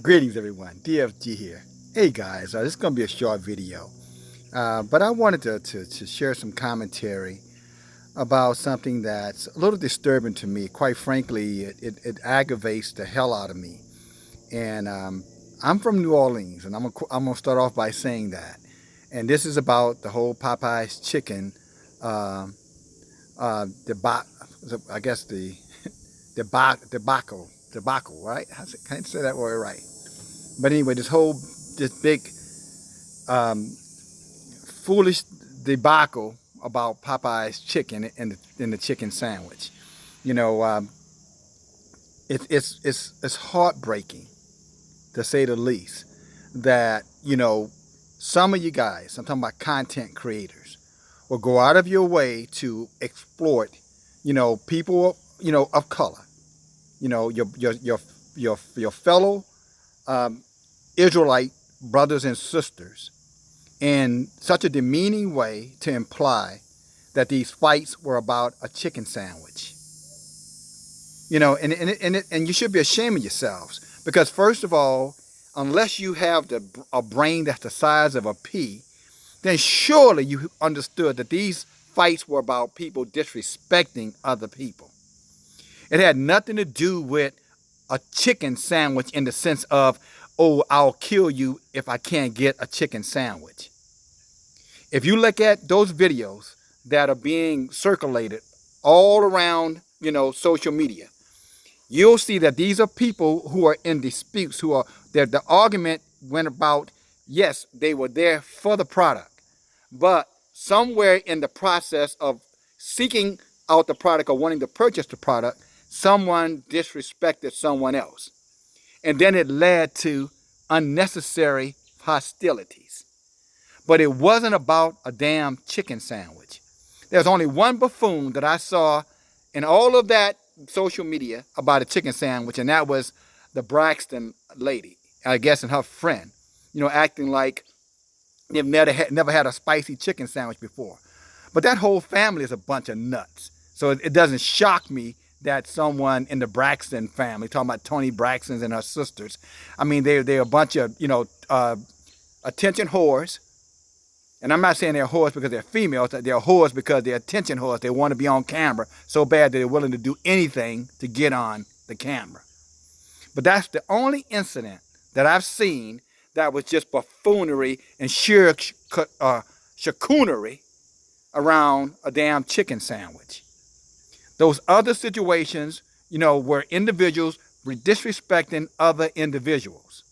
Greetings, everyone. DFG here. Hey, guys, this is going to be a short video, but I wanted to share some commentary about something that's a little disturbing to me. Quite frankly, it aggravates the hell out of me. And I'm from New Orleans, and I'm gonna start off by saying that. And this is about the whole Popeyes chicken, uh, deba- I guess the debacle, right? Can't say that word right. But anyway, this big um, foolish debacle about Popeye's chicken and the chicken sandwich. You know, it's heartbreaking to say the least that some of you guys, I'm talking about content creators, will go out of your way to exploit people of color. Your fellow um, Israelite brothers and sisters in such a demeaning way to imply that these fights were about a chicken sandwich. And you should be ashamed of yourselves because first of all, unless you have a brain that's the size of a pea, then surely you understood that these fights were about people disrespecting other people. It had nothing to do with a chicken sandwich in the sense of, oh, I'll kill you if I can't get a chicken sandwich. If you look at those videos that are being circulated all around, social media, you'll see that these are people who are in disputes, the argument went about, yes, they were there for the product, but somewhere in the process of seeking out the product or wanting to purchase the product, someone disrespected someone else. And then it led to unnecessary hostilities. But it wasn't about a damn chicken sandwich. There's only one buffoon that I saw in all of that social media about a chicken sandwich, and that was the Braxton lady, I guess, and her friend, acting like they've never had a spicy chicken sandwich before. But that whole family is a bunch of nuts. So it doesn't shock me that someone in the Braxton family, talking about Tony Braxton's and her sisters, I mean, they're a bunch of, attention whores. And I'm not saying they're whores because they're females. They're whores because they're attention whores. They want to be on camera so bad that they're willing to do anything to get on the camera. But that's the only incident that I've seen that was just buffoonery and sheer chicoonery around a damn chicken sandwich. Those other situations, where individuals were disrespecting other individuals.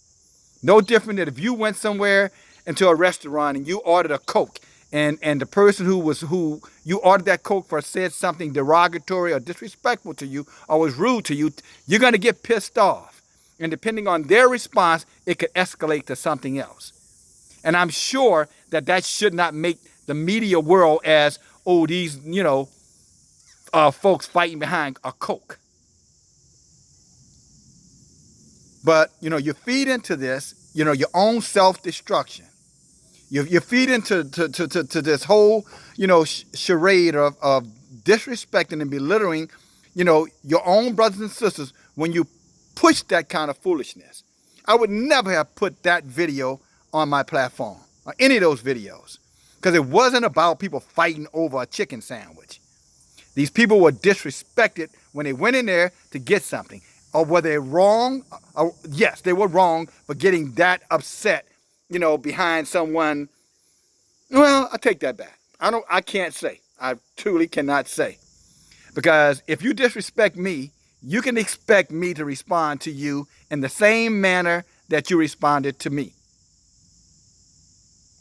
No different than if you went somewhere into a restaurant and you ordered a Coke and the person who you ordered that Coke for said something derogatory or disrespectful to you or was rude to you, you're going to get pissed off. And depending on their response, it could escalate to something else. And I'm sure that should not make the media world as, oh, these, folks fighting behind a Coke. But, you feed into this, your own self-destruction. You feed into to this whole, charade of disrespecting and belittling, your own brothers and sisters when you push that kind of foolishness. I would never have put that video on my platform or any of those videos because it wasn't about people fighting over a chicken sandwich. These people were disrespected when they went in there to get something. Or were they wrong? Yes, they were wrong for getting that upset, behind someone. Well, I take that back. I can't say. I truly cannot say. Because if you disrespect me, you can expect me to respond to you in the same manner that you responded to me.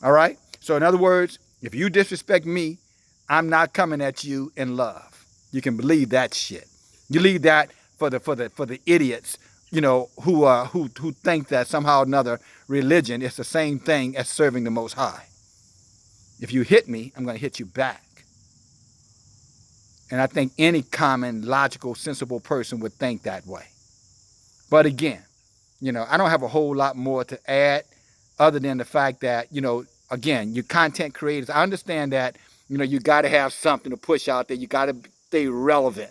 All right? So in other words, if you disrespect me, I'm not coming at you in love. You can believe that shit. You leave that for the idiots, who think that somehow or another religion is the same thing as serving the Most High. If you hit me, I'm going to hit you back. And I think any common, logical, sensible person would think that way. But again, I don't have a whole lot more to add other than the fact that, again, you content creators, I understand that, you got to have something to push out there. You got to stay relevant,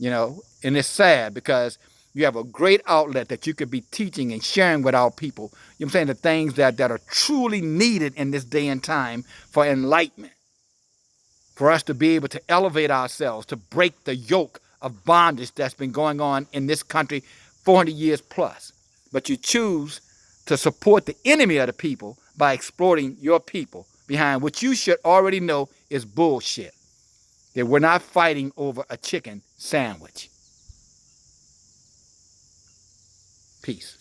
and it's sad because, You have a great outlet that you could be teaching and sharing with our people. You know what I'm saying? The things that are truly needed in this day and time for enlightenment. For us to be able to elevate ourselves, to break the yoke of bondage that's been going on in this country 400 years plus. But you choose to support the enemy of the people by exploiting your people behind what you should already know is bullshit. That we're not fighting over a chicken sandwich. Peace.